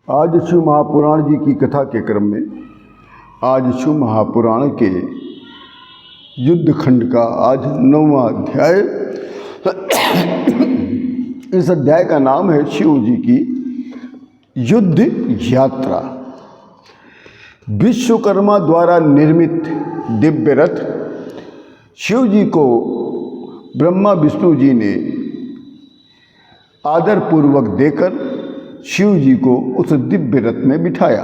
आज शिव महापुराण जी की कथा के क्रम में आज शिव महापुराण के युद्ध खंड का आज 9वां अध्याय। इस अध्याय का नाम है शिव जी की युद्ध यात्रा। विश्वकर्मा द्वारा निर्मित दिव्य रथ शिव जी को ब्रह्मा विष्णु जी ने आदरपूर्वक देकर शिव जी को उस दिव्य रथ में बिठाया।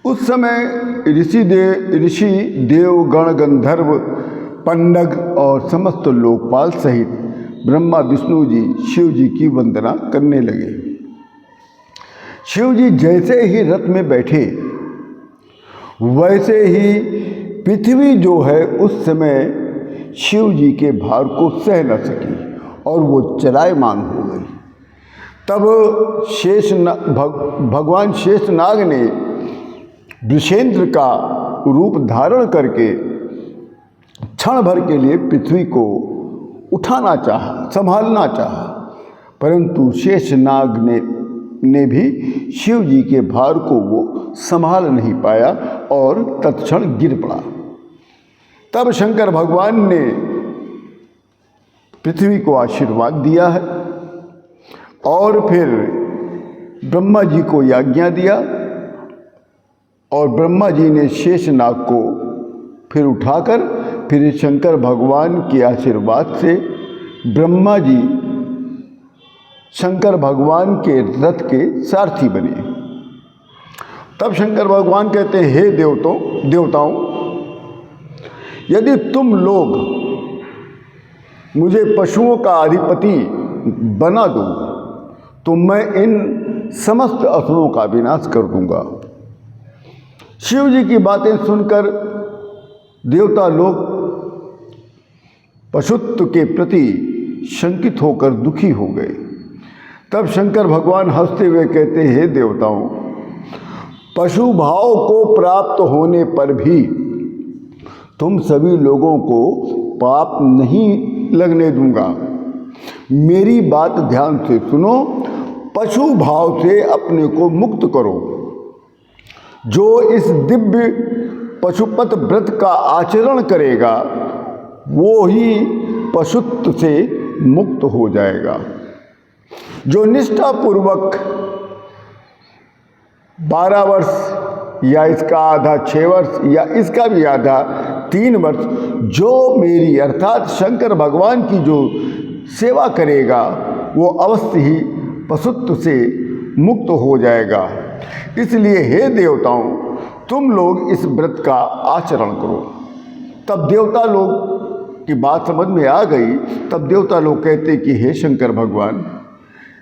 उस समय ऋषि देव गण गंधर्व पंडग और समस्त लोकपाल सहित ब्रह्मा विष्णु जी शिव जी की वंदना करने लगे। शिव जी जैसे ही रथ में बैठे वैसे ही पृथ्वी जो है उस समय शिव जी के भार को सह न सकी और वो चलायमान हो गई। तब भगवान शेषनाग ने वृषेंद्र का रूप धारण करके क्षण भर के लिए पृथ्वी को उठाना चाहा, संभालना चाहा, परंतु शेषनाग ने भी शिव जी के भार को वो संभाल नहीं पाया और तत्क्षण गिर पड़ा। तब शंकर भगवान ने पृथ्वी को आशीर्वाद दिया है और फिर ब्रह्मा जी को आज्ञा दिया और ब्रह्मा जी ने शेषनाग को फिर उठाकर फिर शंकर भगवान के आशीर्वाद से ब्रह्मा जी शंकर भगवान के रथ के सारथी बने। तब शंकर भगवान कहते हैं, हे देवताओं, यदि तुम लोग मुझे पशुओं का अधिपति बना दो तो मैं इन समस्त असुरों का विनाश कर दूंगा। शिव जी की बातें सुनकर देवता लोग पशुत्व के प्रति शंकित होकर दुखी हो गए। तब शंकर भगवान हंसते हुए कहते हैं, हे देवताओं, पशु भाव को प्राप्त होने पर भी तुम सभी लोगों को पाप नहीं लगने दूंगा। मेरी बात ध्यान से सुनो, पशु भाव से अपने को मुक्त करो। जो इस दिव्य पशुपत व्रत का आचरण करेगा वो ही पशुत्व से मुक्त हो जाएगा। जो निष्ठापूर्वक 12 वर्ष या इसका आधा 6 वर्ष या इसका भी आधा 3 वर्ष जो मेरी अर्थात शंकर भगवान की जो सेवा करेगा वो अवश्य ही पशुत्व से मुक्त हो जाएगा। इसलिए हे देवताओं, तुम लोग इस व्रत का आचरण करो। तब देवता लोग की बात समझ में आ गई। तब देवता लोग कहते कि हे शंकर भगवान,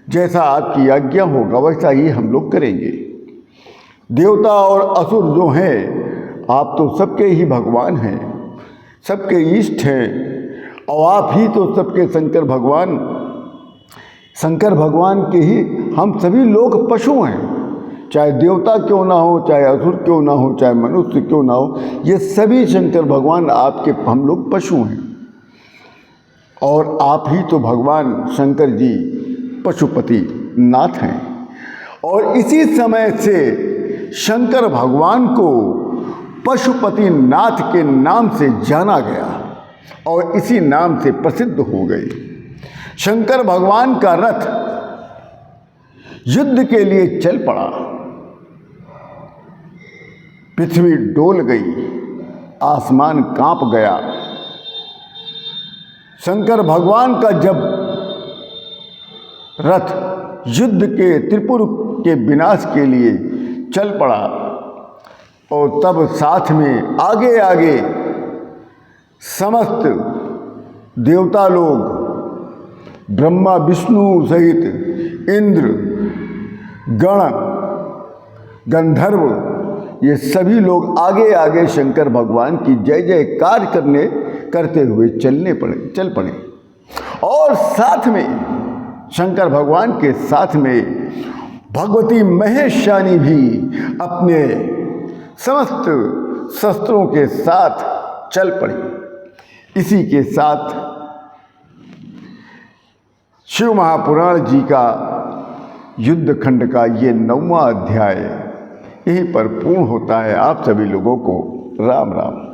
जैसा आपकी आज्ञा होगा वैसा ही हम लोग करेंगे। देवता और असुर जो हैं, आप तो सबके ही भगवान हैं, सबके इष्ट हैं और आप ही तो सबके शंकर भगवान के ही हम सभी लोग पशु हैं। चाहे देवता क्यों ना हो, चाहे असुर क्यों ना हो, चाहे मनुष्य क्यों ना हो, ये सभी शंकर भगवान आपके हम लोग पशु हैं और आप ही तो भगवान शंकर जी पशुपति नाथ हैं। और इसी समय से शंकर भगवान को पशुपति नाथ के नाम से जाना गया और इसी नाम से प्रसिद्ध हो गए। शंकर भगवान का रथ युद्ध के लिए चल पड़ा। पृथ्वी डोल गई, आसमान कांप गया। शंकर भगवान का जब रथ युद्ध के त्रिपुर के विनाश के लिए चल पड़ा और तब साथ में आगे आगे समस्त देवता लोग ब्रह्मा विष्णु सहित इंद्र गण गंधर्व ये सभी लोग आगे आगे शंकर भगवान की जय जयकार करते हुए चल पड़े और साथ में शंकर भगवान के साथ में भगवती महेशानी भी अपने समस्त शस्त्रों के साथ चल पड़ी। इसी के साथ शिव महापुराण जी का युद्ध खंड का ये 9वां अध्याय यहीं पर पूर्ण होता है। आप सभी लोगों को राम राम।